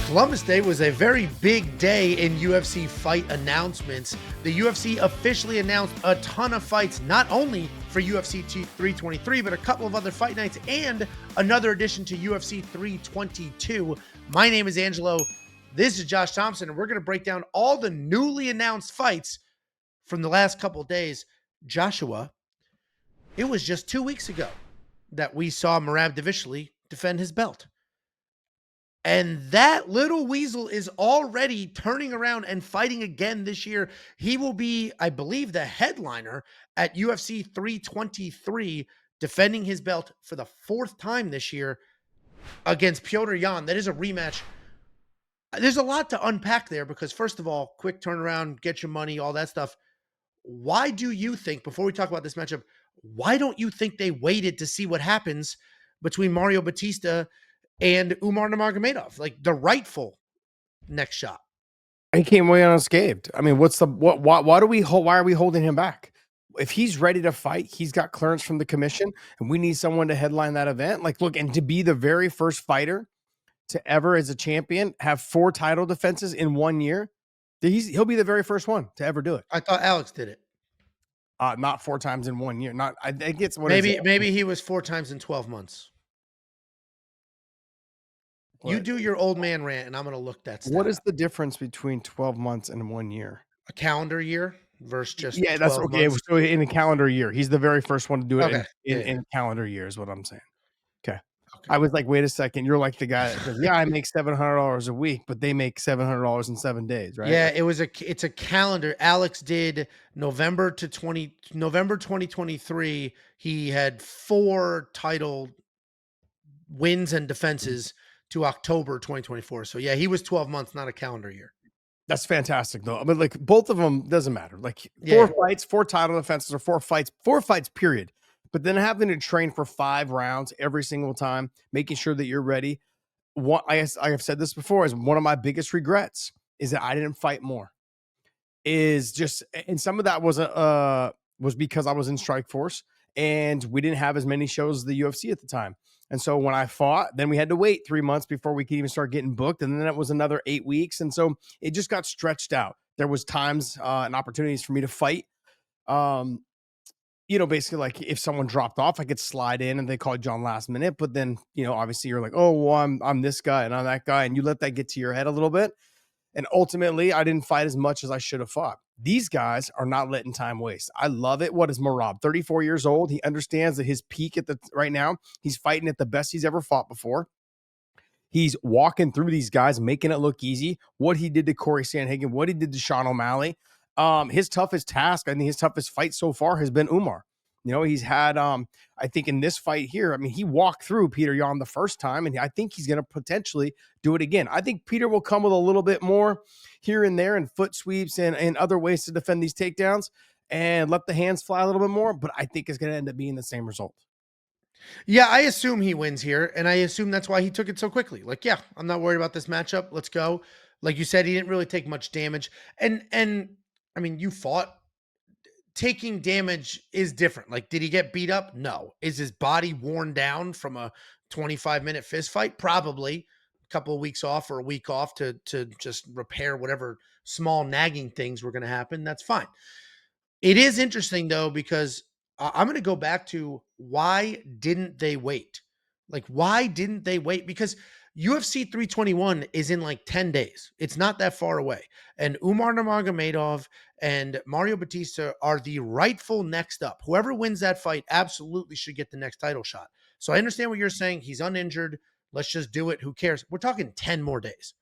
Columbus Day was a very big day in UFC fight announcements. The UFC officially announced a ton of fights, not only for UFC 323, but a couple of other fight nights and another addition to UFC 322. My name is Angelo. This is Josh Thompson, and we're going to break down all the newly announced fights from the last couple of days. Joshua, it was just 2 weeks ago that we saw Merab Dvalishvili defend his belt. And that little weasel is already turning around and fighting again this year. He will be, I believe, the headliner at UFC 323, defending his belt for the fourth time this year against Petr Yan. That is a rematch. There's a lot to unpack there because, first of all, quick turnaround, get your money, all that stuff. Why do you think, before we talk about this matchup, why don't you think they waited to see what happens between Mario Batista and Umar Nurmagomedov, like the rightful next shot? He came away unscathed. I mean, why are we holding him back? If he's ready to fight, he's got clearance from the commission, and we need someone to headline that event. Like, look, and to be the very first fighter to ever, as a champion, have 4 title defenses in 1 year, he'll be the very first one to ever do it. I thought Alex did it. Not 4 times in 1 year. I think it's maybe he was 4 times in 12 months. What? You do your old man rant, and I'm going to look that stat. What is the difference between 12 months and 1 year? A calendar year versus just that's okay. Months. So in a calendar year, he's the very first one to do it in a calendar year is what I'm saying. Okay. I was like, wait a second. You're like the guy that says, yeah, I make $700 a week, but they make $700 in 7 days, right? Yeah, it's a calendar. Alex did November 2023. He had 4 title wins and defenses to October 2024. So yeah, he was 12 months, not a calendar year. That's fantastic though. I mean, like both of them doesn't matter. Like 4 fights, 4 title defenses, or 4 fights, period. But then having to train for 5 rounds every single time, making sure that you're ready. What I have said this before is one of my biggest regrets is that I didn't fight more. And some of that was because I was in Strikeforce and we didn't have as many shows as the UFC at the time. And so when I fought, then we had to wait 3 months before we could even start getting booked. And then it was another 8 weeks. And so it just got stretched out. There was times and opportunities for me to fight. Basically like if someone dropped off, I could slide in and they called you on last minute. But then, obviously you're like, oh, well, I'm this guy and I'm that guy. And you let that get to your head a little bit. And ultimately, I didn't fight as much as I should have fought. These guys are not letting time waste. I love it. What is Merab? 34 years old. He understands that his peak right now, he's fighting at the best he's ever fought before. He's walking through these guys, making it look easy. What he did to Corey Sandhagen, what he did to Sean O'Malley. His toughest task, I think his toughest fight so far has been Umar. He's had, I think in this fight here, I mean, he walked through Petr Yan the first time, and I think he's going to potentially do it again. I think Peter will come with a little bit more here and there and foot sweeps and other ways to defend these takedowns and let the hands fly a little bit more, but I think it's going to end up being the same result. Yeah, I assume he wins here, and I assume that's why he took it so quickly. Like, yeah, I'm not worried about this matchup. Let's go. Like you said, he didn't really take much damage. And I mean, you fought. Taking damage is different. Like, did he get beat up? No. Is his body worn down from a 25-minute fist fight? Probably. A couple of weeks off or a week off to just repair whatever small nagging things were going to happen. That's fine. It is interesting, though, because I'm going to go back to why didn't they wait? Like, why didn't they wait? Because UFC 321 is in like 10 days. It's not that far away. And Umar Nurmagomedov and Mario Batista are the rightful next up. Whoever wins that fight absolutely should get the next title shot. So I understand what you're saying. He's uninjured. Let's just do it. Who cares? We're talking 10 more days.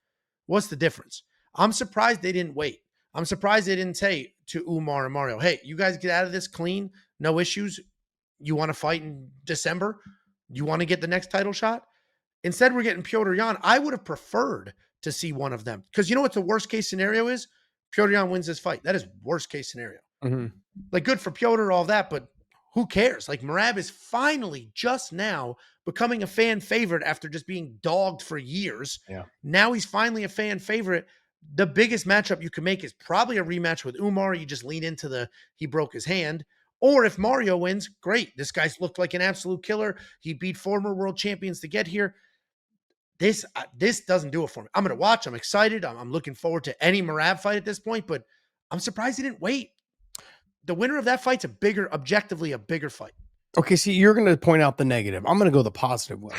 What's the difference? I'm surprised they didn't wait. I'm surprised they didn't say to Umar and Mario, hey, you guys get out of this clean, no issues. You want to fight in December? You want to get the next title shot? Instead, we're getting Petr Yan. I would have preferred to see one of them. Because you know what the worst case scenario is? Petr Yan wins this fight. That is worst case scenario. Mm-hmm. Like, good for Petr, all that, but who cares? Like, Merab is finally just now becoming a fan favorite after just being dogged for years. Yeah. Now he's finally a fan favorite. The biggest matchup you can make is probably a rematch with Umar. You just lean into he broke his hand. Or if Mario wins, great. This guy's looked like an absolute killer. He beat former world champions to get here. this doesn't do it for me. I'm gonna watch. I'm excited. I'm looking forward to any Marab fight at this point, but I'm surprised he didn't wait. The winner of that fight's objectively a bigger fight. Okay, see, you're going to point out the negative. I'm going to go the positive way.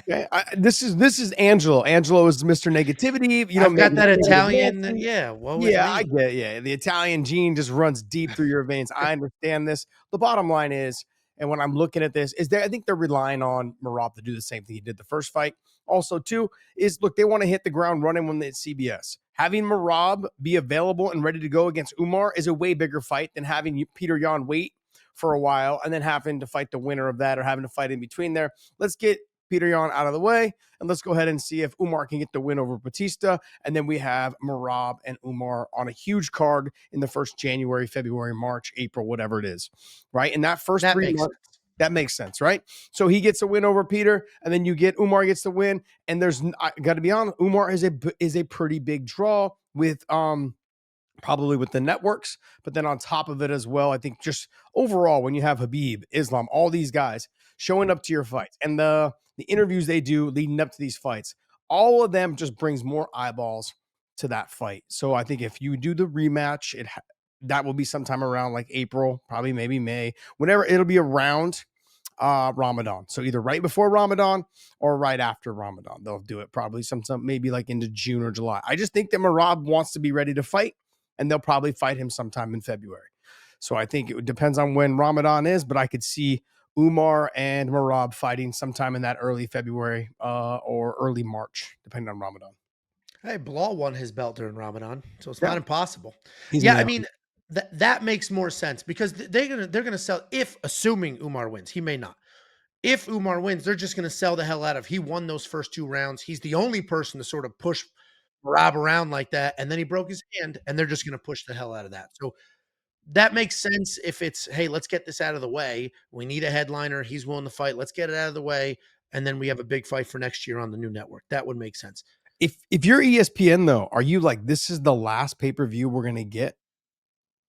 Okay, this is Angelo. Angelo is Mr. Negativity. You know, I've got that negative Italian. Nancy. Yeah, woe is Yeah, I me. get it. Yeah, the Italian gene just runs deep through your veins. I understand this. The bottom line is, and when I'm looking at this, is I think they're relying on Marab to do the same thing he did the first fight. Also, too, is look, they want to hit the ground running when it's CBS. Having Marab be available and ready to go against Umar is a way bigger fight than having Peter Yan wait for a while and then having to fight the winner of that or having to fight in between there. Let's get Peter Yan out of the way, and let's go ahead and see if Umar can get the win over Batista. And then we have Marab and Umar on a huge card in the first January, February, March, April, whatever it is, right? And that first That 3 makes months, that makes sense, right? So he gets a win over Peter, and then Umar gets the win. And I got to be honest, Umar is a pretty big draw with probably with the networks, but then on top of it as well, I think just overall, when you have Habib, Islam, all these guys showing up to your fights and the interviews they do leading up to these fights, all of them just brings more eyeballs to that fight. So I think if you do the rematch, that will be sometime around like April, probably maybe May, whenever it'll be around Ramadan. So either right before Ramadan or right after Ramadan. They'll do it probably sometime maybe like into June or July. I just think that Marab wants to be ready to fight, and they'll probably fight him sometime in February. So I think it depends on when Ramadan is, but I could see Umar and Marab fighting sometime in that early February or early March, depending on Ramadan. Hey, Bilal won his belt during Ramadan, so it's Yeah. not impossible. He's Yeah, I nailed mean that makes more sense because they're gonna sell if assuming Umar wins. He may not. If Umar wins, they're just gonna sell the hell out of he won those first 2 rounds. He's the only person to sort of push Marab around like that, and then he broke his hand, and they're just gonna push the hell out of that. So that makes sense if it's, hey, let's get this out of the way. We need a headliner. He's willing to fight. Let's get it out of the way. And then we have a big fight for next year on the new network. That would make sense. If you're ESPN though, are you like, this is the last pay-per-view we're gonna get?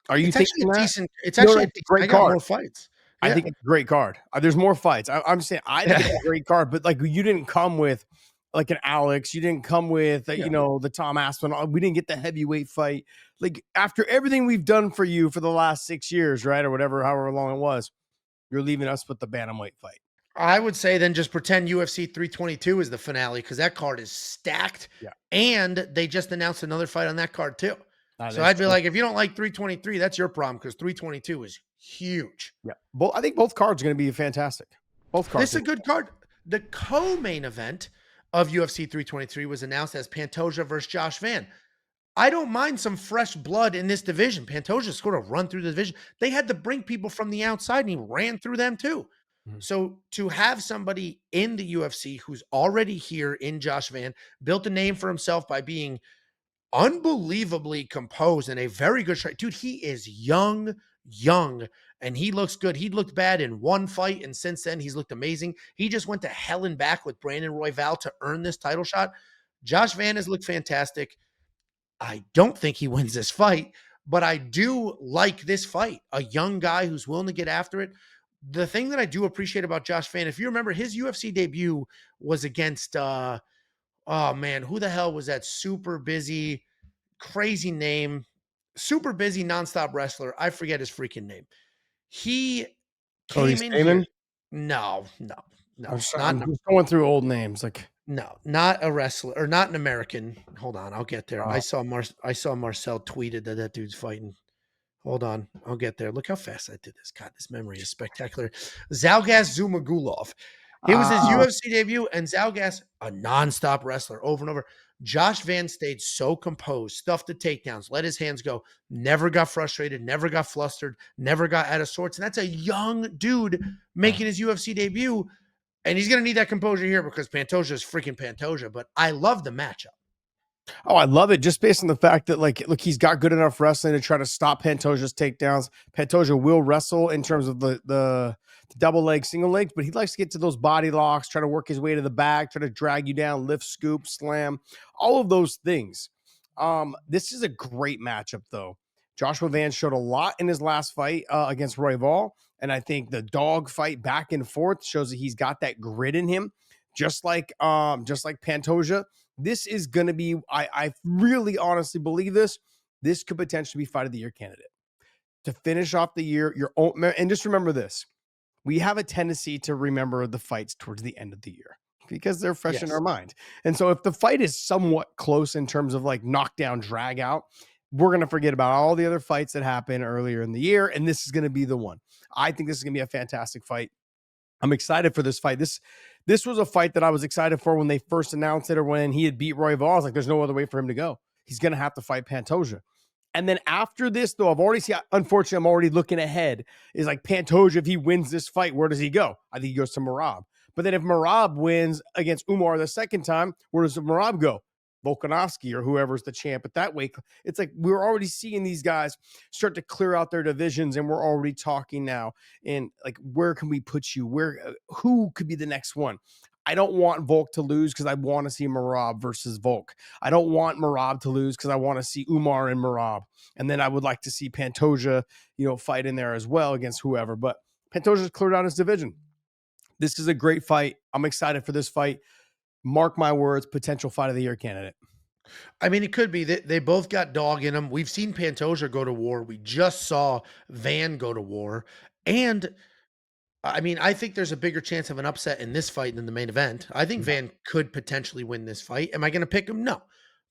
Are you It's actually thinking a that? decent, it's No, actually a it's a decent, I great got card. more fights. I Yeah. think it's a great card. There's more fights. I'm saying I think it's a great card, but like you didn't come with like an Alex. You didn't come with the Tom Aspinall. We didn't get the heavyweight fight. Like after everything we've done for you for the last 6 years, right, or whatever, however long it was, you're leaving us with the bantamweight fight. I would say then just pretend UFC 322 is the finale because that card is stacked. Yeah. And they just announced another fight on that card too. That So is I'd be true. like, if you don't like 323, that's your problem because 322 is huge. Yeah. I think both cards are going to be fantastic. Both cards. This is a good card. The co-main event of UFC 323 was announced as Pantoja versus Josh Van. I don't mind some fresh blood in this division. Pantoja sort of run through the division. They had to bring people from the outside, and he ran through them too. Mhm. So to have somebody in the UFC who's already here in Josh Van, built a name for himself by being unbelievably composed and a very good shot. Dude, he is young, and he looks good. He looked bad in one fight, and since then he's looked amazing. He just went to hell and back with Brandon Royval to earn this title shot. Josh Van has looked fantastic. I don't think he wins this fight, but I do like this fight. A young guy who's willing to get after it. The thing that I do appreciate about Josh Van, if you remember, his UFC debut was against oh man, who the hell was that super busy, crazy name, super busy nonstop wrestler? I forget his freaking name. He Cody came in Stamen? here. No, I'm not just going through old names. Like no, not a wrestler or not an American. Hold on, I'll get there. uh, I saw Marcel tweeted that dude's fighting. Hold on, I'll get there. Look how fast I did this. God, this memory is spectacular. Zalgas Zumagulov. It was his UFC debut, and Zalgas, a nonstop wrestler over and over. Josh Van stayed so composed, stuffed the takedowns, let his hands go, never got frustrated, never got flustered, never got out of sorts. And that's a young dude making his UFC debut. And he's going to need that composure here because Pantoja is freaking Pantoja. But I love the matchup. Oh, I love it just based on the fact that, like, look, he's got good enough wrestling to try to stop Pantoja's takedowns. Pantoja will wrestle in terms of the double leg, single legs, but he likes to get to those body locks, try to work his way to the back, try to drag you down, lift, scoop, slam, all of those things. This is a great matchup, though. Joshua Van showed a lot in his last fight against Royval, and I think the dog fight back and forth shows that he's got that grit in him. just like Pantoja. This is going to be, I really honestly believe this. This could potentially be fight of the year candidate to finish off the year. Your own, and just remember this: we have a tendency to remember the fights towards the end of the year because they're fresh in our Yes. mind. And so if the fight is somewhat close in terms of like knockdown, drag out, we're going to forget about all the other fights that happened earlier in the year. And this is going to be the one. I think this is going to be a fantastic fight. I'm excited for this fight. This was a fight that I was excited for when they first announced it or when he had beat Royval. I was like, there's no other way for him to go. He's going to have to fight Pantoja. And then after this, though, I've already seen, unfortunately, I'm already looking ahead. Is like Pantoja, if he wins this fight, where does he go? I think he goes to Merab. But then if Merab wins against Umar the second time, where does Merab go? Volkanovski or whoever's the champ at that weight. It's like we're already seeing these guys start to clear out their divisions, and we're already talking now. And like, where can we put you? Who could be the next one? I don't want Volk to lose because I want to see Merab versus Volk. I don't want Merab to lose because I want to see Umar and Merab. And then I would like to see Pantoja, fight in there as well against whoever. But Pantoja's cleared out his division. This is a great fight. I'm excited for this fight. Mark my words, potential fight of the year candidate. I mean, it could be. They both got dog in them. We've seen Pantoja go to war. We just saw Van go to war. And I mean, I think there's a bigger chance of an upset in this fight than the main event. I think Yeah. Van could potentially win this fight. Am I going to pick him? No.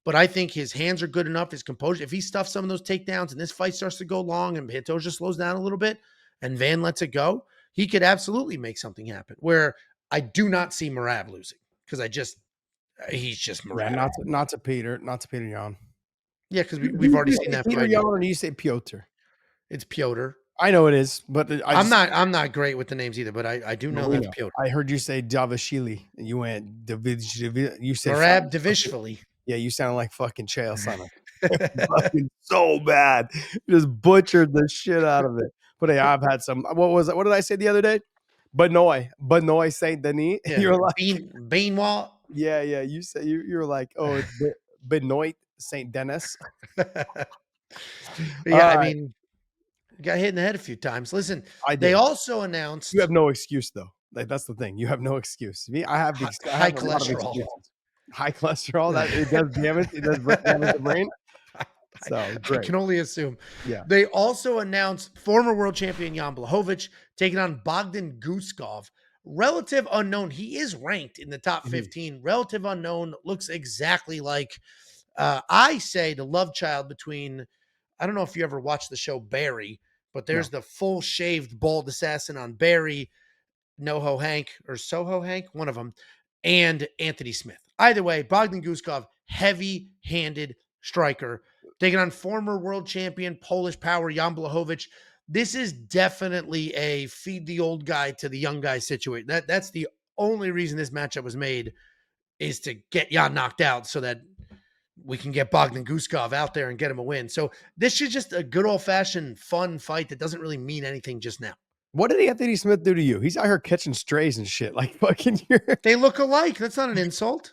But I think his hands are good enough, his composure. If he stuffs some of those takedowns and this fight starts to go long and Pantoja slows down a little bit and Van lets it go, he could absolutely make something happen. Where I do not see Merab losing because he's just Yeah, Merab. not to Peter Yan. Yeah, because Do we've you already say seen that Peter fight. Yan or do you say Piotr? It's Piotr. I know it is, but I'm not great with the names either, but I do know that's Marino. Piotr. I heard you say Davashvili, and you went David. You said Merab Davishvili. yeah, you sound like fucking Chael Sonnen. Fucking so bad. You just butchered the shit out of it. But hey, I've had some. What was it? What did I say the other day? Benoit Saint Denis. Yeah, You're like, Beanwall. yeah. You say you're like, oh, it's Benoit Saint Denis. Yeah, I mean, got hit in the head a few times. Listen, I they did. also announced You have no excuse though. Like that's the thing. You have no excuse. Me, I have high a lot of cholesterol. excuses. High cholesterol. That it does damage. It does damage the brain. So I great. can only assume. Yeah. They also announced former world champion Jan Blachowicz taking on Bogdan Guskov. Relative unknown. He is ranked in the top 15. Relative unknown. Looks exactly like, I say, the love child between, I don't know if you ever watched the show Barry, but there's the full shaved bald assassin on Barry, NoHo Hank or Soho Hank, one of them, and Anthony Smith. Either way, Bogdan Guskov, heavy-handed striker, taking on former world champion Polish power Jan Blachowicz. This is definitely a feed the old guy to the young guy situation. That's the only reason this matchup was made, is to get Jan knocked out so that we can get Bogdan Guskov out there and get him a win. So this is just a good old-fashioned fun fight that doesn't really mean anything just now. What did Anthony Smith do to you? He's out here catching strays and shit. Like fucking. They look alike. That's not an insult.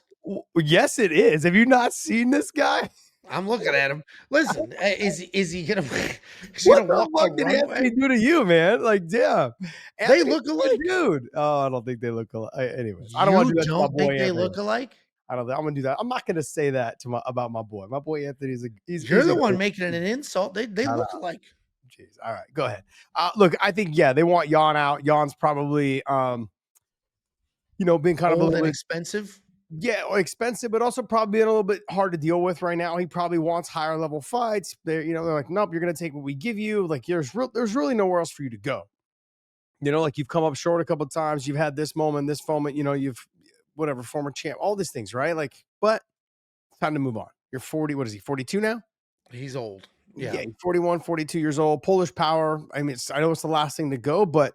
Yes, it is. Have you not seen this guy? I'm looking at him. Listen, is he gonna? Is he What gonna the walk the fuck did runway? Anthony do to you, man? Like, yeah, They look alike, dude. Oh, I don't think they look alike. Anyways, I don't want to do that to my don't boy think they Anthony. look alike? I don't. I'm gonna do that. I'm not gonna say that about my boy. My boy Anthony's You're the one making it an insult. They look alike. Jeez. All right, go ahead. Look, I think they want Jan out. Jan's probably been kind of a Old little and bit expensive. Yeah, or expensive, but also probably a little bit hard to deal with right now. He probably wants higher level fights. They're like, nope, you're gonna take what we give you. Like, there's really nowhere else for you to go. Like you've come up short a couple of times. You've had this moment, you've whatever, former champ, all these things, right? Like, but it's time to move on. You're 40. What is he? 42 now? He's old. Yeah, 41, 42 years old. Polish power. I mean, I know it's the last thing to go, but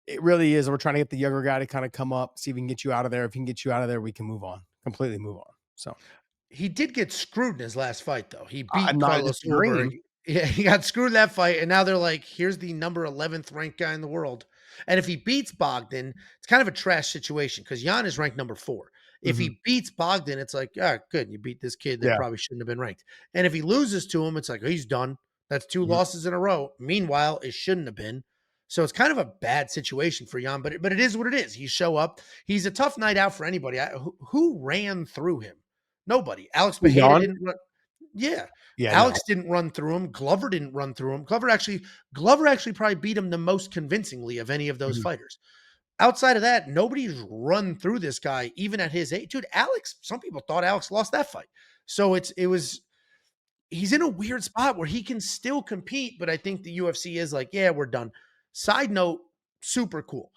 it really is. We're trying to get the younger guy to kind of come up, see if we can get you out of there. If he can get you out of there, we can move on, completely move on. So he did get screwed in his last fight, though. He beat I'm not Carlos Ulberg. Yeah, he got screwed in that fight, and now they're like, here's the number 11th ranked guy in the world. And if he beats Bogdan, it's kind of a trash situation because Jan is ranked number 4. If he beats Bogdan, it's like, good, you beat this kid that probably shouldn't have been ranked. And if he loses to him, it's like, he's done. That's 2 losses in a row. Meanwhile, it shouldn't have been. So it's kind of a bad situation for Jan, but it is what it is. He show up. He's a tough night out for anybody. Who ran through him? Nobody. Alex Bejeda Jan? didn't run. Yeah. Yeah, no. Alex didn't run through him. Glover didn't run through him. Glover actually probably beat him the most convincingly of any of those Mhm. fighters. Outside of that, nobody's run through this guy, even at his age. Dude, Alex, some people thought Alex lost that fight. So he's in a weird spot where he can still compete, but I think the UFC is like, yeah, we're done. Side note, super cool.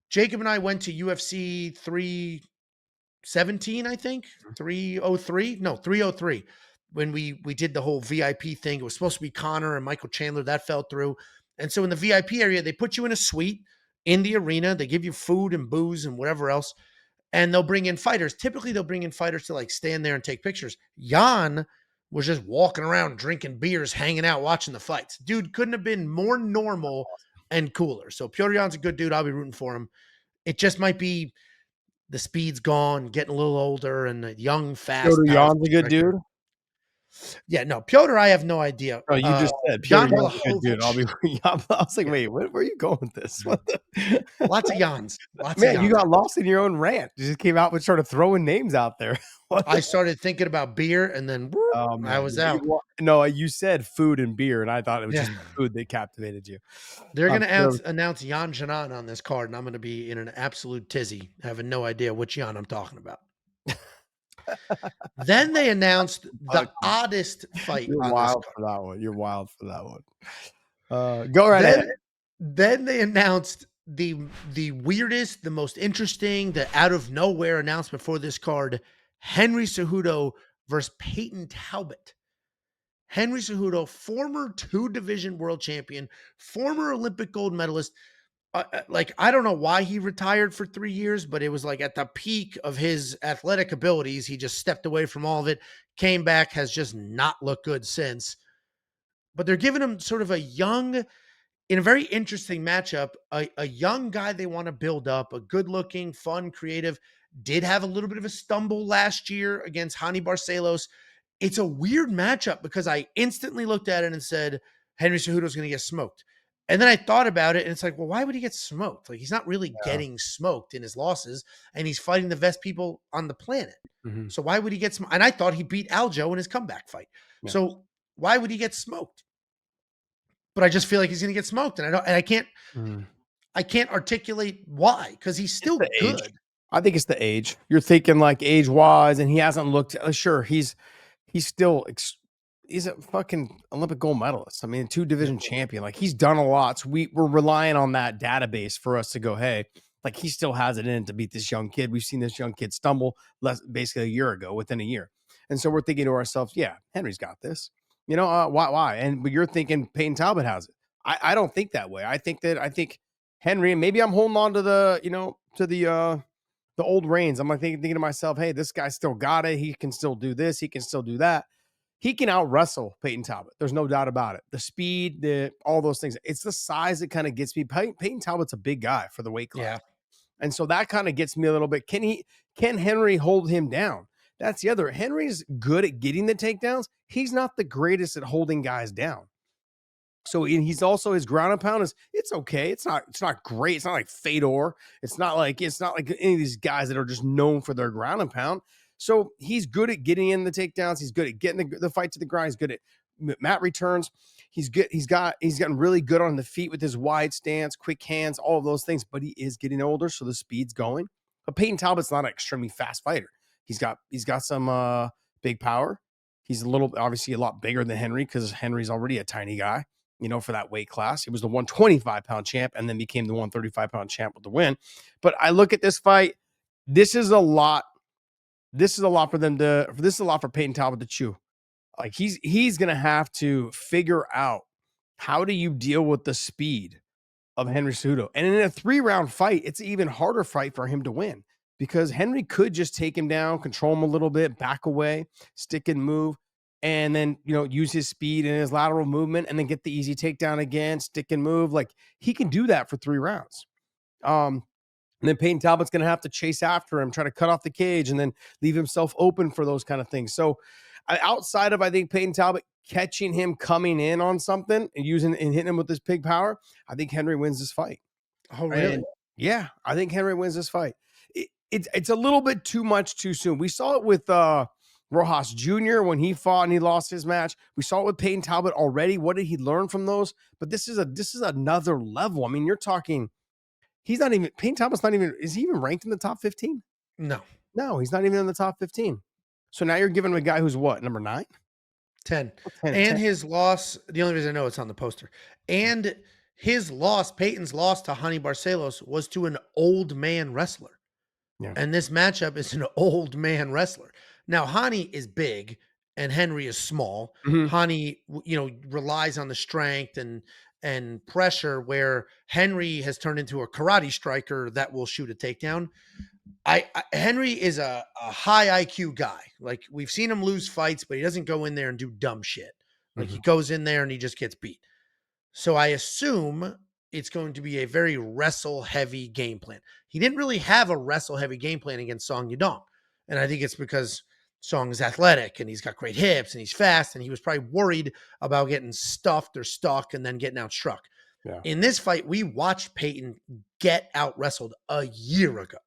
Jacob and I went to UFC 317, I think, 303. No, 303. When we did the whole VIP thing. It was supposed to be Connor and Michael Chandler. That fell through. And so in the VIP area, they put you in a suite in the arena. They give you food and booze and whatever else. And they'll bring in fighters. Typically, they'll bring in fighters to like stand there and take pictures. Jan was just walking around, drinking beers, hanging out, watching the fights. Dude couldn't have been more normal and cooler. So Piotr Jan's a good dude. I'll be rooting for him. It just might be the speed's gone, getting a little older, and a young, fast, Piotr powerful Jan's a good striker. dude? Yeah, no, Piotr, I have no idea. Oh, you just said Piotr Jan Jan's a good dude. I'll Blachowicz, be I was like, yeah, "Wait, where are you going with this?" What the lots of Jans, lots of Man, you Jans. got lost in your own rant. You just came out and started throwing names out there. What I the started thinking about beer, and then whoop, Oh, I man. was out. No, you said food and beer, and I thought it was Yeah. just food that captivated you. They're going to So announce Jan Janan on this card, and I'm going to be in an absolute tizzy, having no idea which Jan I'm talking about. Then they announced the oddest fight you're on this wild card. for that one. You're wild for that one. Go right Then, ahead. then they announced the weirdest, the most interesting, the out of nowhere announcement for this card: Henry Cejudo versus Peyton Talbott. Henry Cejudo, former 2-division world champion, former Olympic gold medalist. Like, I don't know why he retired for 3 years, but it was like at the peak of his athletic abilities. He just stepped away from all of it, came back, has just not looked good since. But they're giving him sort of a young, in a very interesting matchup, a young guy they want to build up, a good looking, fun, creative, did have a little bit of a stumble last year against Hani Barcelos. It's a weird matchup because I instantly looked at it and said, Henry Cejudo's going to get smoked. And then I thought about it and it's like, well, why would he get smoked? Like, he's not really Yeah. getting smoked in his losses, and he's fighting the best people on the planet. Mhm. So why would he get smoked? And I thought he beat Aljo in his comeback fight. Yeah. So why would he get smoked? But I just feel like he's going to get smoked, and I can't Mhm. articulate why, because he's still The age. good. I think it's the age. You're thinking like age-wise, and he hasn't looked sure, he's still he's a fucking Olympic gold medalist. I mean, 2-division champion. Like, he's done a lot. So we're relying on that database for us to go, hey, like, he still has it in to beat this young kid. We've seen this young kid stumble basically a year ago, within a year. And so we're thinking to ourselves, yeah, Henry's got this. Why? But you're thinking Peyton Talbot has it. I don't think that way. I think Henry, and maybe I'm holding on to the old reins. I'm like thinking to myself, hey, this guy still got it. He can still do this. He can still do that. He can out wrestle Peyton Talbot. There's no doubt about it. The speed, all those things. It's the size that kind of gets me. Peyton Talbot's a big guy for the weight class. Yeah. And so that kind of gets me a little bit. Can Henry hold him down? That's the other. Henry's good at getting the takedowns. He's not the greatest at holding guys down. So he's also, his ground and pound it's okay. It's not great. It's not like Fedor. It's not like any of these guys that are just known for their ground and pound. So he's good at getting in the takedowns. He's good at getting the fight to the ground. He's good at mat returns. He's good. He's gotten really good on the feet with his wide stance, quick hands, all of those things. But he is getting older, so the speed's going. But Peyton Talbot's not an extremely fast fighter. He's got some big power. He's obviously a lot bigger than Henry, because Henry's already a tiny guy. For that weight class. He was the 125-pound champ and then became the 135-pound champ with the win. But I look at this fight. This is a lot. This is a lot for Peyton Talbot to chew. Like, he's going to have to figure out, how do you deal with the speed of Henry Cejudo? And in a 3-round fight, it's an even harder fight for him to win, because Henry could just take him down, control him a little bit, back away, stick and move, and then, use his speed and his lateral movement, and then get the easy takedown again, stick and move. Like, he can do that for 3 rounds. And then Peyton Talbot's going to have to chase after him, try to cut off the cage, and then leave himself open for those kind of things. So outside of, I think, Peyton Talbot catching him coming in on something and hitting him with this big power, I think Henry wins this fight. Oh, really? And yeah, I think Henry wins this fight. It's a little bit too much too soon. We saw it with Rojas Jr. when he fought and he lost his match. We saw it with Peyton Talbot already. What did he learn from those? But this is another level. I mean, you're talking. He's not even Peyton Talbot's not even. Is he even ranked in the top 15? No. No, he's not even in the top 15. So now you're giving him a guy who's what, number 9? 10. 10, And 10. his loss, the only reason I know it's on the poster, and his loss, Peyton's loss to Hani Barcelos was to an old man wrestler. Yeah. And this matchup is an old man wrestler. Now, Hani is big and Henry is small. Mhm. Hani, relies on the strength and pressure, where Henry has turned into a karate striker that will shoot a takedown. Henry is a high IQ guy. Like, we've seen him lose fights, but he doesn't go in there and do dumb shit. Like, he Mhm. goes in there and he just gets beat. So I assume it's going to be a very wrestle heavy game plan. He didn't really have a wrestle heavy game plan against Song Yadong. And I think it's because Song is athletic and he's got great hips and he's fast. And he was probably worried about getting stuffed or stuck and then getting outstruck. Yeah. In this fight, we watched Peyton get out wrestled a year ago.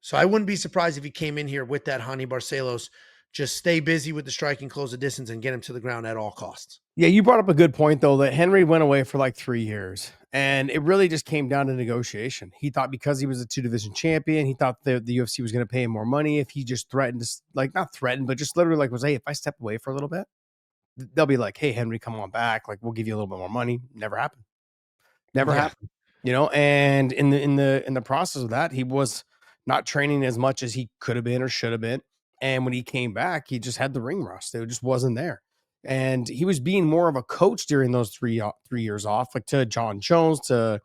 So I wouldn't be surprised if he came in here with that Hani Barcelos, just stay busy with the striking, close the distance, and get him to the ground at all costs. Yeah, you brought up a good point though, that Henry went away for like 3 years, and it really just came down to negotiation. He thought because he was a 2 division champion, he thought the UFC was going to pay him more money if he just threatened to, like, not threatened, but just literally like was, hey, if I step away for a little bit, they'll be like, hey, Henry, come on back, like we'll give you a little bit more money. Never happened. Never Yeah. happened. And in the process of that, he was not training as much as he could have been or should have been. And when he came back, he just had the ring rust. It just wasn't there. And he was being more of a coach during those 3 years off, like to John Jones, to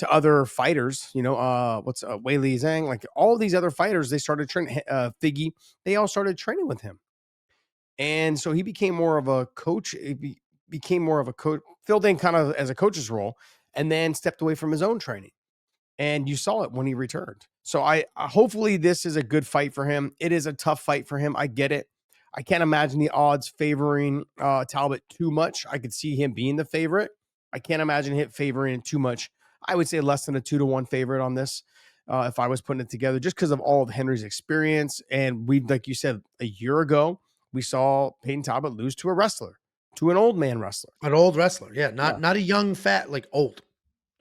other fighters, what's Weili Zhang, like all these other fighters, they started training, Figgy, they all started training with him. And so he became more of a coach. Became more of a coach, filled in kind of as a coach's role, and then stepped away from his own training. And you saw it when he returned. So hopefully this is a good fight for him. It is a tough fight for him. I get it. I can't imagine the odds favoring Talbot too much. I could see him being the favorite. I can't imagine him favoring it too much. I would say less than a 2-1 favorite on this if I was putting it together, just because of all of Henry's experience. And like you said, a year ago, we saw Peyton Talbot lose to a wrestler, to an old man wrestler. An old wrestler. Yeah. Yeah. Not a young, fat, like old.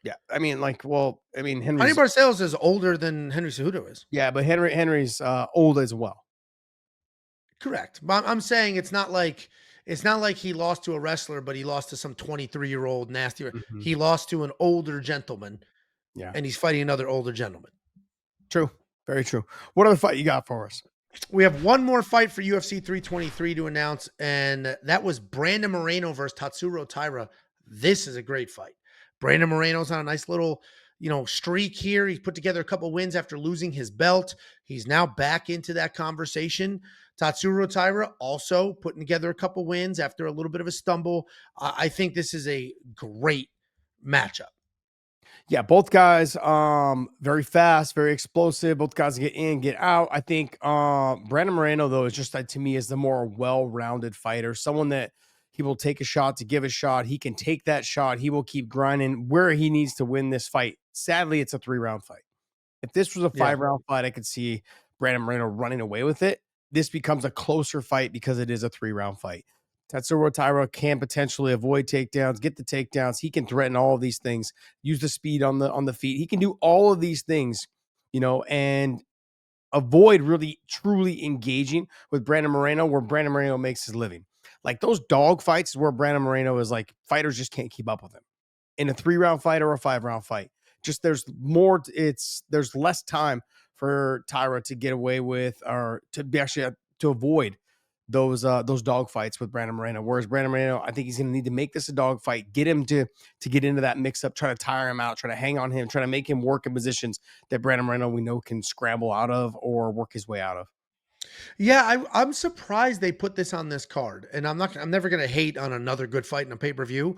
Yeah. I mean, Hani Henry's, Barcelos is older than Henry Cejudo is. yeah, but Henry's old as well. Correct. But I'm saying it's not like he lost to a wrestler, but he lost to some 23-year-old nasty. Mhm. He lost to an older gentleman, Yeah. and he's fighting another older gentleman. True. Very true. What other fight you got for us? We have one more fight for UFC 323 to announce, and that was Brandon Moreno versus Tatsuro Tyra. This is a great fight. Brandon Moreno's on a nice little, streak here. He's put together a couple wins after losing his belt. He's now back into that conversation. Tatsuro Tyra also putting together a couple wins after a little bit of a stumble. I think this is a great matchup. Yeah, both guys very fast, very explosive. Both guys get in, get out. I think Brandon Moreno, though, is just to me is the more well-rounded fighter. Someone that he will take a shot to give a shot. He can take that shot. He will keep grinding where he needs to win this fight. Sadly, it's a 3-round fight. If this was a 5-round fight, I could see Brandon Moreno running away with it. This becomes a closer fight because it is a 3-round fight. Tatsuro Tyra can potentially avoid takedowns, get the takedowns. He can threaten all of these things, use the speed on the feet. He can do all of these things, and avoid really truly engaging with Brandon Moreno, where Brandon Moreno makes his living. Like those dog fights is where Brandon Moreno is like fighters just can't keep up with him. In a 3-round fight or a 5-round fight, just there's less time for Tyra to get away with or to be actually to avoid those dog fights with Brandon Moreno. Whereas Brandon Moreno, I think he's going to need to make this a dog fight, get him to get into that mix up, try to tire him out, try to hang on him, try to make him work in positions that Brandon Moreno we know can scramble out of or work his way out of. Yeah, I'm surprised they put this on this card, and I'm never going to hate on another good fight in a pay-per-view,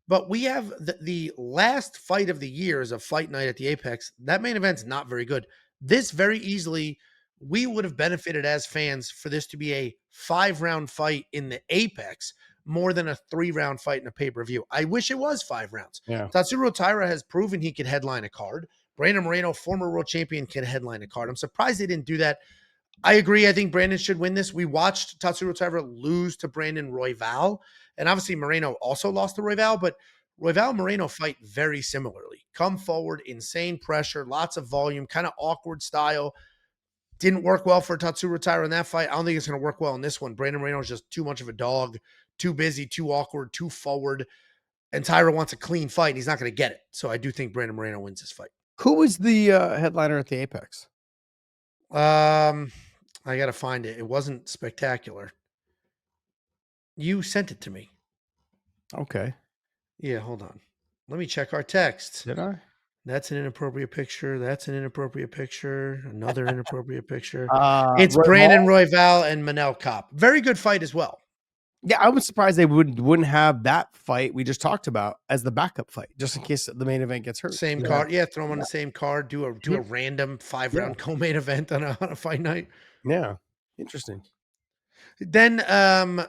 but we have the last fight of the year is a fight night at the Apex. That main event's not very good. This very easily we would have benefited as fans for this to be a 5-round fight in the Apex more than a 3-round fight in a pay-per-view. I wish it was 5 rounds. Yeah. Tatsuro Taira has proven he could headline a card. Brandon Moreno, former world champion, can headline a card. I'm surprised they didn't do that. I agree. I think Brandon should win this. We watched Tatsuro Taira lose to Brandon Royval, and obviously Moreno also lost to Royval, but Royval and Moreno fight very similarly. Come forward, insane pressure, lots of volume, kind of awkward style. Didn't work well for Tatsuro Taira in that fight. I don't think it's going to work well in this one. Brandon Moreno is just too much of a dog, too busy, too awkward, too forward. And Tyra wants a clean fight, and he's not going to get it. So I do think Brandon Moreno wins this fight. Who was the headliner at the Apex? I got to find it. It wasn't spectacular. You sent it to me. Okay. Yeah, hold on. Let me check our text. Did I? That's an inappropriate picture. That's an inappropriate picture. Another inappropriate picture. Uh, It's Roy Brandon Hall? Royval and Manel Kopp. Very good fight as well. Yeah, I was surprised they wouldn't have that fight we just talked about as the backup fight, just in case the main event gets hurt. Same Yeah. card. Yeah, throw them on the same card. Do a random 5-round co-main event on a fight night. Yeah. Interesting. Then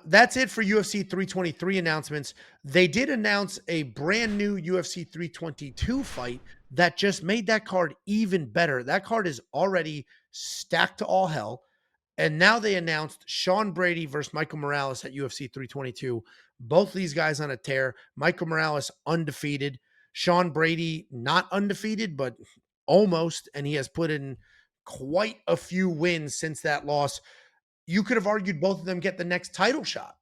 that's it for UFC 323 announcements. They did announce a brand new UFC 322 fight that just made that card even better. That card is already stacked to all hell. And now they announced Sean Brady versus Michael Morales at UFC 322. Both these guys on a tear. Michael Morales undefeated. Sean Brady not undefeated, but almost. And he has put in quite a few wins since that loss. You could have argued both of them get the next title shot,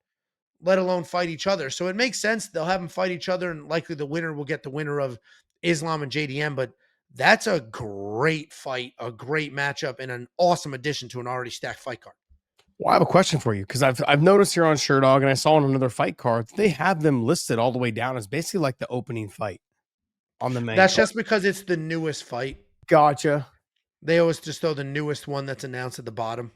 let alone fight each other. So it makes sense. They'll have them fight each other, and likely the winner will get the winner of Islam and JDM. But that's a great fight, a great matchup, and an awesome addition to an already stacked fight card. Well, I have a question for you because I've noticed here on Sherdog, and I saw on another fight card, they have them listed all the way down as basically like the opening fight on the main. That's just because it's the newest fight. Gotcha. They always just throw the newest one that's announced at the bottom.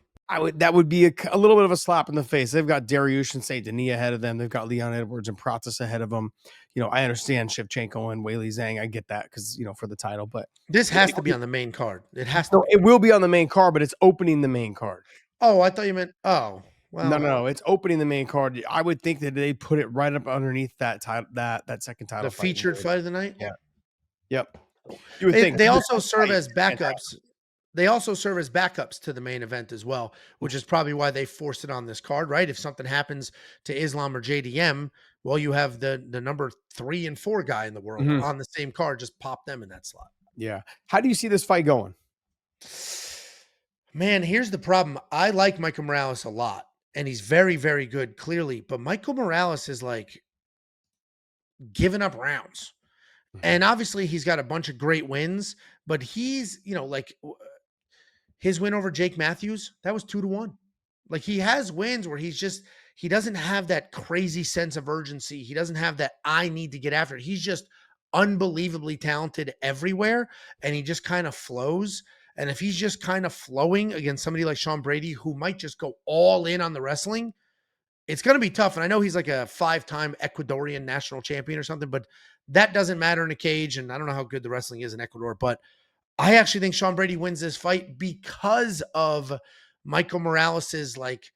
That would be a little bit of a slap in the face. They've got Dariush and Saint Denis ahead of them. They've got Leon Edwards and Pratis ahead of them. You know, I understand Shevchenko and Weili Zhang. I get that because, you know, for the title, but this has to be on the main card. It has to. No, it will be on the main card, but it's opening the main card. Oh, I thought you meant. Oh, well, no, it's opening the main card. I would think that they put it right up underneath that title, that second title. The featured fight of the night. Yeah. Yep. You would think they also serve as backups. They also serve as backups to the main event as well, which is probably why they forced it on this card, right? If something happens to Islam or JDM, well, you have the number 3 and 4 guy in the world on the same card. Just pop them in that slot. Yeah. How do you see this fight going? Man, here's the problem. I like Michael Morales a lot, and he's very, very good, clearly. But Michael Morales is like giving up rounds. And obviously he's got a bunch of great wins, but he's, you know, like his win over Jake Matthews, that was 2-1. Like he has wins where he doesn't have that crazy sense of urgency. He doesn't have that I need to get after it. He's just unbelievably talented everywhere, and he just kind of flows. And if he's just kind of flowing against somebody like Sean Brady, who might just go all in on the wrestling, it's going to be tough. And I know he's like a 5-time Ecuadorian national champion or something, but that doesn't matter in a cage. And I don't know how good the wrestling is in Ecuador, but I actually think Sean Brady wins this fight because of Michael Morales's like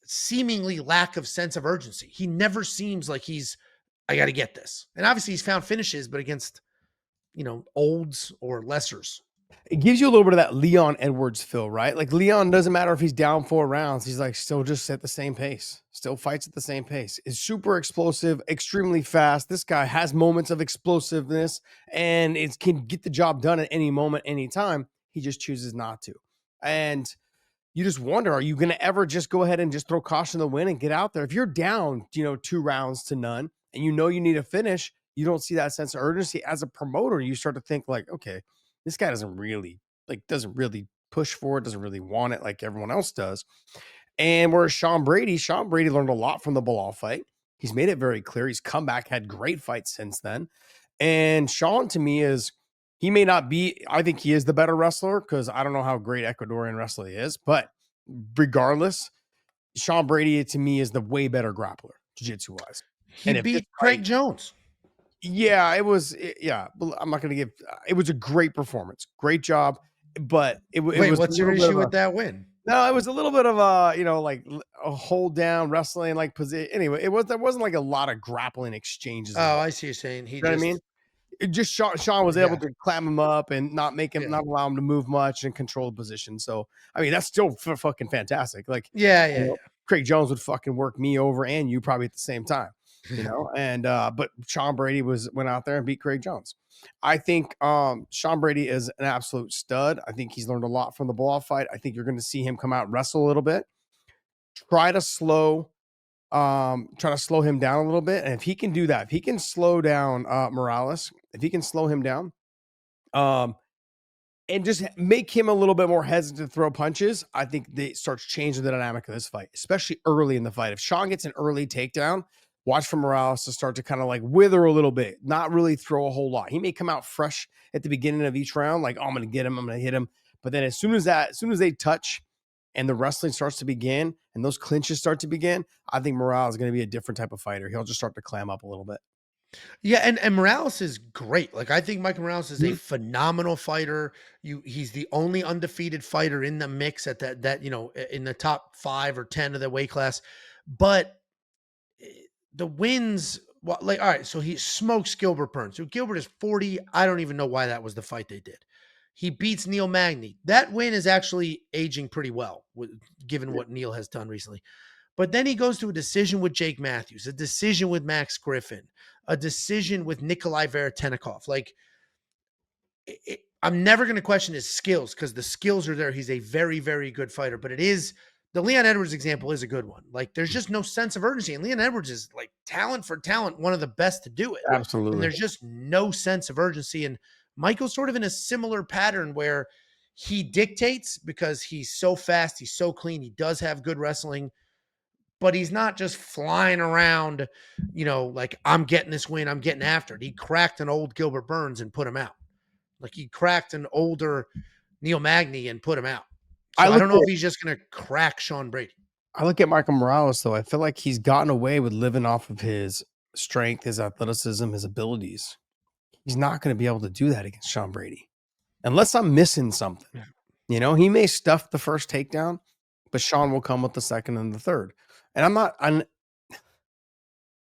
seemingly lack of sense of urgency. He never seems like I got to get this. And obviously he's found finishes, but against, you know, olds or lessers. It gives you a little bit of that Leon Edwards feel, right? Like Leon doesn't matter if he's down 4 rounds. He's like still just at the same pace, still fights at the same pace. Is super explosive, extremely fast. This guy has moments of explosiveness and it can get the job done at any moment, anytime. He just chooses not to. And you just wonder, are you going to ever just go ahead and just throw caution to the wind and get out there? If you're down, 2 rounds to none and you need a finish, you don't see that sense of urgency as a promoter. You start to think like, okay, this guy doesn't really push for it, doesn't really want it like everyone else does. And whereas Sean Brady learned a lot from the Bilal fight. He's made it very clear. He's come back, had great fights since then. And Sean, to me, he may not be, I think he is the better wrestler because I don't know how great Ecuadorian wrestler he is. But regardless, Sean Brady, to me, is the way better grappler, jiu-jitsu wise. He beat Craig Jones. Yeah, it was. Yeah, I'm not going to give. It was a great performance. Great job. but it Wait, was a what's your little bit of issue a with that win? no, it was a little bit of a, like a hold down wrestling, like position. Anyway, there wasn't like a lot of grappling exchanges Oh, involved. I see you're saying. He You know what I mean? just It just Sean was able yeah, to clam him up and yeah. not allow him to move much and control the position. So, I mean, that's still fucking fantastic. Like, Yeah, you yeah, know, Craig Jones would fucking work me over and you probably at the same time, yeah. and but Sean Brady went out there and beat Craig Jones. I think Sean Brady is an absolute stud. I think he's learned a lot from the ball fight. I think you're going to see him come out and wrestle a little bit. Try to slow him down a little bit. And if he can do that, if he can slow down Morales, if he can slow him down, um, and just make him a little bit more hesitant to throw punches, I think they starts changing the dynamic of this fight, especially early in the fight. If Sean gets an early takedown, watch for Morales to start to kind of like wither a little bit, not really throw a whole lot. He may come out fresh at the beginning of each round, like, oh, I'm gonna get him, I'm gonna hit him. But then as soon as they touch and the wrestling starts to begin and those clinches start to begin, I think Morales is gonna be a different type of fighter. He'll just start to clam up a little bit. Yeah, and Morales is great. Like I think Michael Morales is a Mhm. phenomenal fighter. He's the only undefeated fighter in the mix at in the top 5 or 10 of the weight class. But eh, the wins, well, like all right, so he smokes Gilbert Burns. So Gilbert is 40. I don't even know why that was the fight they did. He beats Neil Magny. That win is actually aging pretty well, given Yeah, what Neil has done recently. But then he goes to a decision with Jake Matthews, a decision with Max Griffin, a decision with Nikolai Veretennikov. Like, I'm never going to question his skills because the skills are there. He's a very, very good fighter. But it is the Leon Edwards example is a good one. Like, there's just no sense of urgency. And Leon Edwards is like talent for talent, one of the best to do it. And absolutely. there's just no sense of urgency. And Michael's sort of in a similar pattern where he dictates because he's so fast, he's so clean, he does have good wrestling, but he's not just flying around, like I'm getting this win, I'm getting after it. He cracked an old Gilbert Burns and put him out. Like he cracked an older Neil Magny and put him out. I So I look don't know if he's just going to crack Sean Brady. I look at Michael Morales though. I feel like he's gotten away with living off of his strength, his athleticism, his abilities. He's not going to be able to do that against Sean Brady unless I'm missing something. Yeah. He may stuff the first takedown, but Sean will come with the second and the third. And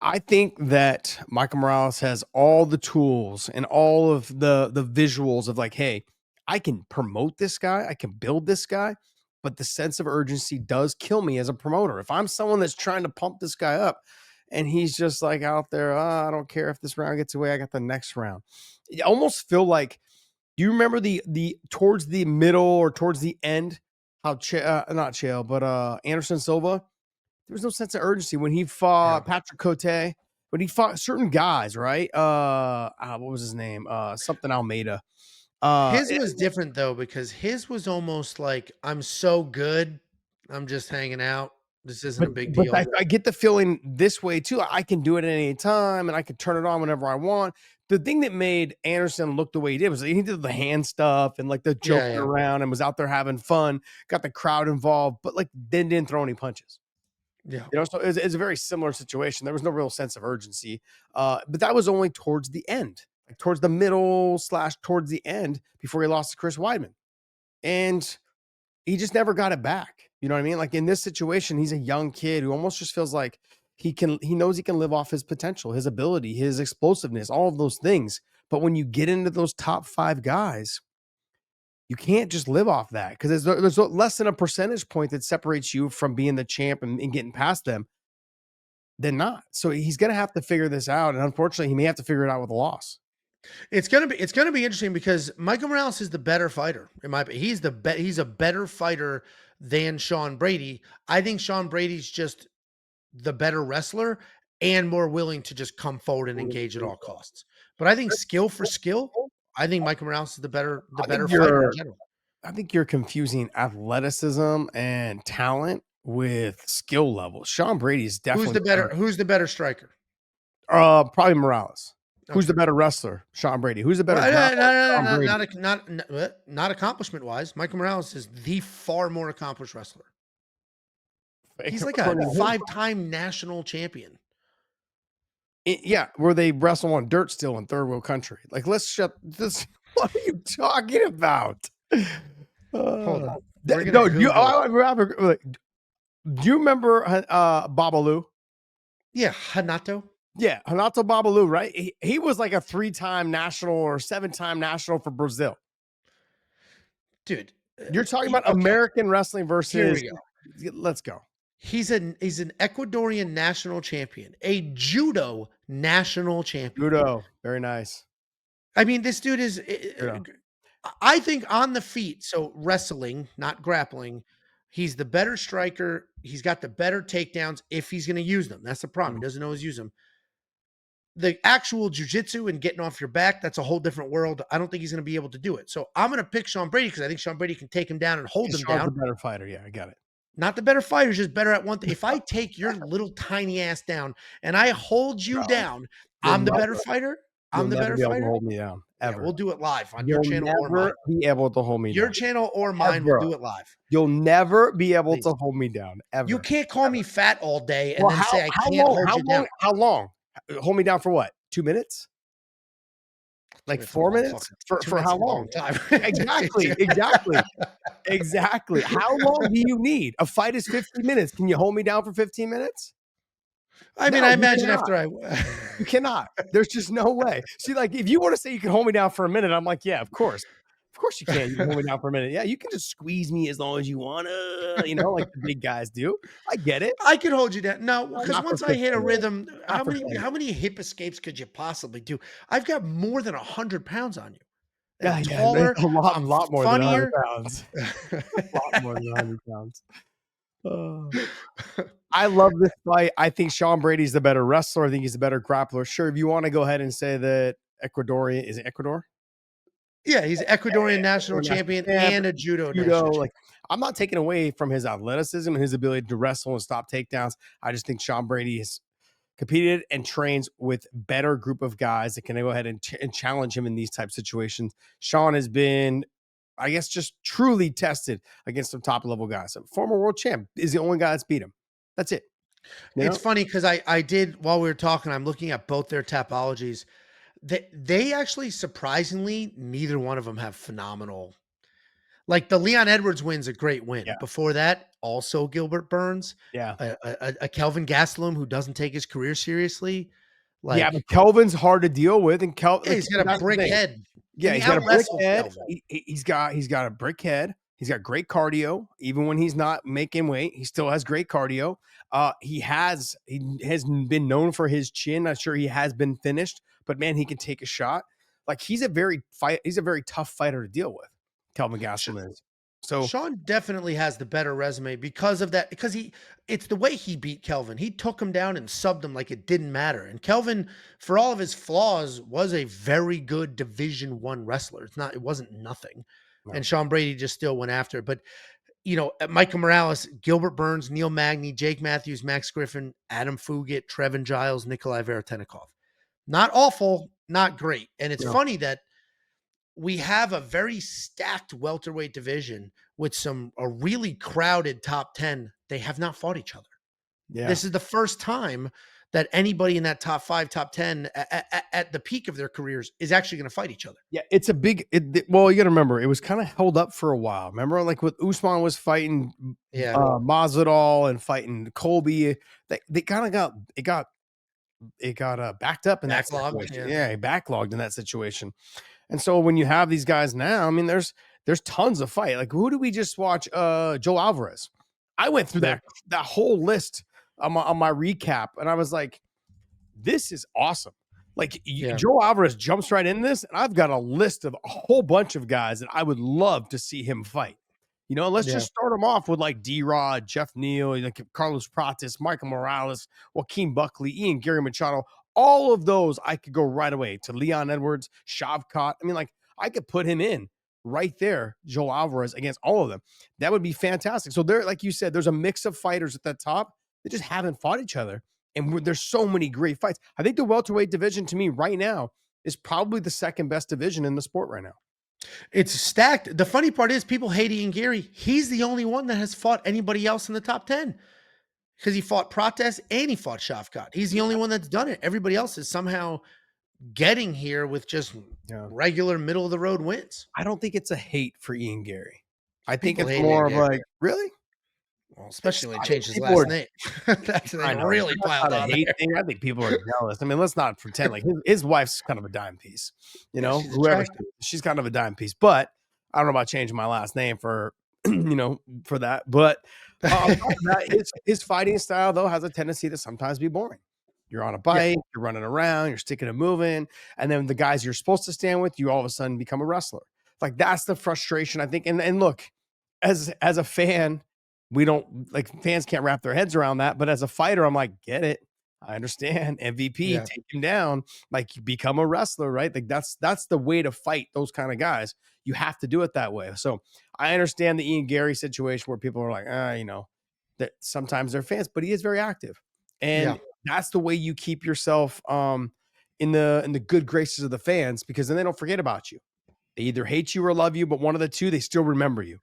I think that Michael Morales has all the tools and all of the visuals of like, hey, I can promote this guy, I can build this guy, but the sense of urgency does kill me as a promoter. If I'm someone that's trying to pump this guy up and he's just like out there, I don't care if this round gets away, I got the next round. You almost feel like, do you remember the towards the middle or towards the end how not Chael, but Anderson Silva, there was no sense of urgency when he Yeah. fought Patrick Cote, when he fought certain guys, right? What was his name? Something Almeida. His was different though, because his was almost like, I'm so good. I'm just hanging out. This isn't but a big but deal. I get the feeling this way too. I can do it at any time, and I can turn it on whenever I want. The thing that made Anderson look the way he did was he did the hand stuff and like the Yeah. joking Yeah. around and was out there having fun, got the crowd involved, but like then didn't throw any punches. Yeah. So it's a very similar situation. There was no real sense of urgency, but that was only towards the end, like towards the middle / towards the end before he lost to Chris Weidman, and he just never got it back. You know what I mean? Like in this situation, he's a young kid who almost just feels like he knows he can live off his potential, his ability, his explosiveness, all of those things. But when you get into those top 5 guys, you can't just live off that because there's less than a percentage point that separates you from being the champ and getting past them than not. So he's going to have to figure this out. And unfortunately, he may have to figure it out with a loss. It's gonna be interesting because Michael Morales is the better fighter. He's a better fighter than Sean Brady. I think Sean Brady's just the better wrestler and more willing to just come forward and engage at all costs. But I think skill for skill, I think Michael Morales is the I think better fighter in you're general. I think you're confusing athleticism and talent with skill level. Sean Brady is definitely better. Who's the better striker? Probably Morales. Who's the Okay. better wrestler? Sean Brady. Who's the better Well, grappler? no, Sean Brady. not accomplishment wise. Michael Morales is the far more accomplished wrestler. He's like a According to him. 5-time national champion. Yeah, where they wrestle on dirt still in third world country. Like, let's shut this. What are you talking about? Hold Uh, on. We're gonna no, do you, Google it. do you remember Babalu? Yeah, Hanato. Yeah, Hanato Babalu, right? He was like a 3-time national or 7-time national for Brazil. Dude, You're talking about okay, American wrestling here we versus. go. Let's go. He's an Ecuadorian national champion, a judo national champion. Judo, very nice. I mean, this dude is Judo. I think on the feet, so wrestling, not grappling, he's the better striker. He's got the better takedowns if he's going to use them. That's the problem. He Mm. doesn't always use them. The actual jujitsu and getting off your back, that's a whole different world. I don't think he's going to be able to do it. So I'm going to pick Sean Brady because I think Sean Brady can take him down and hold him Sean's the down. better fighter. Yeah, I got it. Not the better fighter, just better at one thing. If I take your little tiny ass down and I hold you Bro, down, you'll I'm the better never, fighter. you'll I'm the never better be able to fighter. hold me down Yeah, ever. we'll do it live on your You'll channel or mine. never be able to hold me Your down channel or mine, we'll ever. do it live. You'll never be able Please. to hold me down You ever. can't call Ever. me fat all day and Well, then how say I how can't long? hold How you long? down. How long? Hold me down for what? 2 minutes? Like It's a 4 long minutes? fucking For 2 for minutes how is a long? long time. Exactly, exactly, exactly. How long do you need? A fight is 50 minutes. Can you hold me down for 15 minutes? I No, mean, I you imagine cannot. after I You cannot. There's just no way. See, like, if you wanna say you can hold me down for a minute, I'm like, "Yeah, of course. Of course you can. You can hold me down for a minute. Yeah, you can just squeeze me as long as you wanna, like the big guys do. I get it. I could hold you down. No, No, because not for once I 15 hit a minutes. rhythm, Not how for many 10 how minutes. many hip escapes could you possibly do? I've got more than 100 pounds on you. I'm Yeah, yeah, it's taller. a I'm lot more than 100 funnier. pounds. A lot more than 100 pounds. Oh. I love this fight. I think Sean Brady's the better wrestler. I think he's the better grappler. Sure, if you wanna go ahead and say that Ecuadorian is it Ecuador? Yeah, he's Ecuadorian national Ecuador national champion champ, and a judo judo, national like, champion. I'm not taking away from his athleticism and his ability to wrestle and stop takedowns. I just think Sean Brady has competed and trains with better group of guys that can go ahead and challenge him in these type situations. Sean has been, I guess, just truly tested against some top level guys. So former world champ is the only guy that's beat him. That's it. You It's know? funny because I did while we were talking, I'm looking at both their topologies. They actually surprisingly, neither one of them have phenomenal. Like the Leon Edwards win's a great win. Yeah. Before that, also Gilbert Burns, Yeah. a Kelvin Gastelum who doesn't take his career seriously. Yeah, but Like, Kelvin's hard to deal with, and yeah, he's got a that's the brick thing. head. Yeah, And he he's got a out brick wrestles head. Kelvin. He's got a brick head. He's got great cardio. Even when he's not making weight, he still has great cardio. He has been known for his chin. Not sure he has been finished, but man, he can take a shot. Like he's a very tough fighter to deal with. Kelvin Gastelum is. So Sean definitely has the better resume because of that. Because it's the way he beat Kelvin. He took him down and subbed him like it didn't matter. And Kelvin, for all of his flaws, was a very good Division One wrestler. It wasn't nothing. no. And Sean Brady just still went after it. But Michael Morales, Gilbert Burns, Neil Magny, Jake Matthews, Max Griffin, Adam Fugit, Trevin Giles, Nikolai Veretennikov. Not awful, not great. And it's No. funny that we have a very stacked welterweight division with a really crowded top 10. They have not fought each other. Yeah. This is the first time that anybody in that top 5, top 10 at the peak of their careers is actually going to fight each other. Yeah, it's a big. Well, you got to remember, it was kind of held up for a while. Remember, like with Usman was fighting Yeah. Masvidal and fighting Colby. They kind of got backed up in that Backlog. situation. Yeah. Yeah, backlogged in that situation. And so when you have these guys now, I mean, there's tons of fight. Like who did we just watch? Joe Alvarez. I went through Yeah. that whole list on my recap, and I was like, this is awesome. Like Yeah. Joe Alvarez jumps right in this, and I've got a list of a whole bunch of guys that I would love to see him fight. Let's Yeah. just start them off with like D-Rod, Jeff Neal, like Carlos Pratis, Michael Morales, Joaquin Buckley, Ian Gary Machado. All of those I could go right away to Leon Edwards, Shavkat. I mean, like I could put him in right there, Joe Alvarez against all of them. That would be fantastic. So there, like you said, there's a mix of fighters at the top that just haven't fought each other. And there's so many great fights. I think the welterweight division to me right now is probably the second best division in the sport right now. It's stacked. The funny part is people hate Ian Gary. He's the only one that has fought anybody else in the top 10 because he fought Prates and he fought Shavkat. He's the only one that's done it. Everybody else is somehow getting here with just Yeah. regular middle of the road wins. I don't think it's a hate for Ian Gary. I think People it's hated more of Gary. like, really? Well, It's especially when he not changed his people last are name. That's they I know, really but that's piled not a on hate there. thing. I think people are jealous. I mean, let's not pretend like his wife's kind of a dime piece, Yeah, she's whoever she attractive. is, she's kind of a dime piece. But I don't know about changing my last name for for that. But on top of that, his fighting style though has a tendency to sometimes be boring. You're on a Yeah, bike, you're running around, you're sticking and moving, and then the guys you're supposed to stand with, you all of a sudden become a wrestler. Like that's the frustration I think. And look, as a fan, we don't like fans can't wrap their heads around that. But as a fighter, I'm like, get it. I understand. MVP, yeah, take him down, like you become a wrestler, right? Like that's the way to fight those kind of guys. You have to do it that way. So I understand the Ian Gary situation where people are like, that sometimes they're fans, but he is very active. yeah, And that's the way you keep yourself in the good graces of the fans because then they don't forget about you. They either hate you or love you, but one of the two, they still remember you.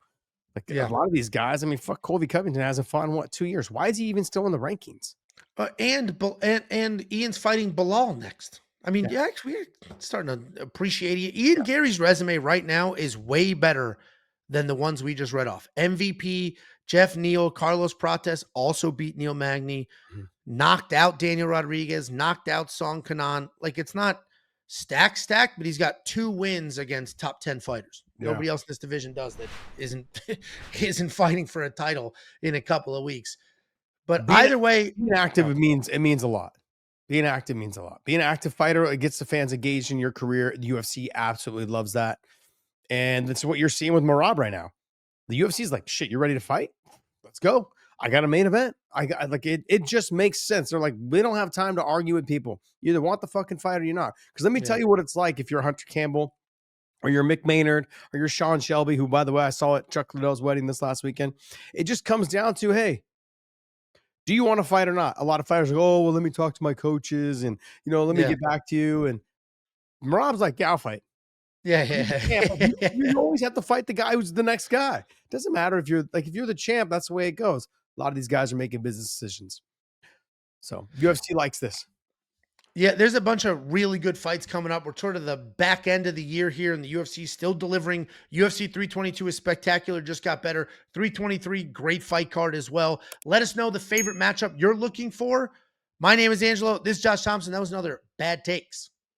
Like a yeah. lot of these guys, I mean, fuck, Colby Covington hasn't fought in what 2 years. Why is he even still in the rankings? And Ian's fighting Bilal next. I mean, Yeah. yeah, actually, we're starting to appreciate it. Ian Gary's resume right now is way better than the ones we just read off. MVP, Jeff Neal, Carlos Prates also beat Neil Magny, Mhm. knocked out Daniel Rodriguez, knocked out Song Kanan. Like it's not stacked, but he's got 2 wins against top 10 fighters. Yeah. Nobody else in this division does that isn't isn't fighting for a title in a couple of weeks. But Being either way, being active, oh, it means a lot. Being active means a lot. Being an active fighter, it gets the fans engaged in your career. The UFC absolutely loves that. And that's what you're seeing with Marab right now. The UFC is like, shit, you're ready to fight? Let's go. I got a main event. I got like it just makes sense. They're like, we don't have time to argue with people. You either want the fucking fight or you're not. Because let me yeah. tell you what it's like if you're Hunter Campbell or you're Mick Maynard or you're Sean Shelby, who, by the way, I saw at Chuck Liddell's wedding this last weekend. It just comes down to, hey, do you want to fight or not? A lot of fighters are like, oh, well, let me talk to my coaches and, let me Yeah. get back to you. And Marab's like, yeah, I'll fight. Yeah, You're the champ. Like, you yeah. always have to fight the guy who's the next guy. Doesn't matter if you're the champ, that's the way it goes. A lot of these guys are making business decisions. So UFC likes this. Yeah, there's a bunch of really good fights coming up. We're sort of the back end of the year here, and the UFC still delivering. UFC 322 is spectacular, just got better. 323, great fight card as well. Let us know the favorite matchup you're looking for. My name is Angelo. This is Josh Thompson. That was another Bad Takes.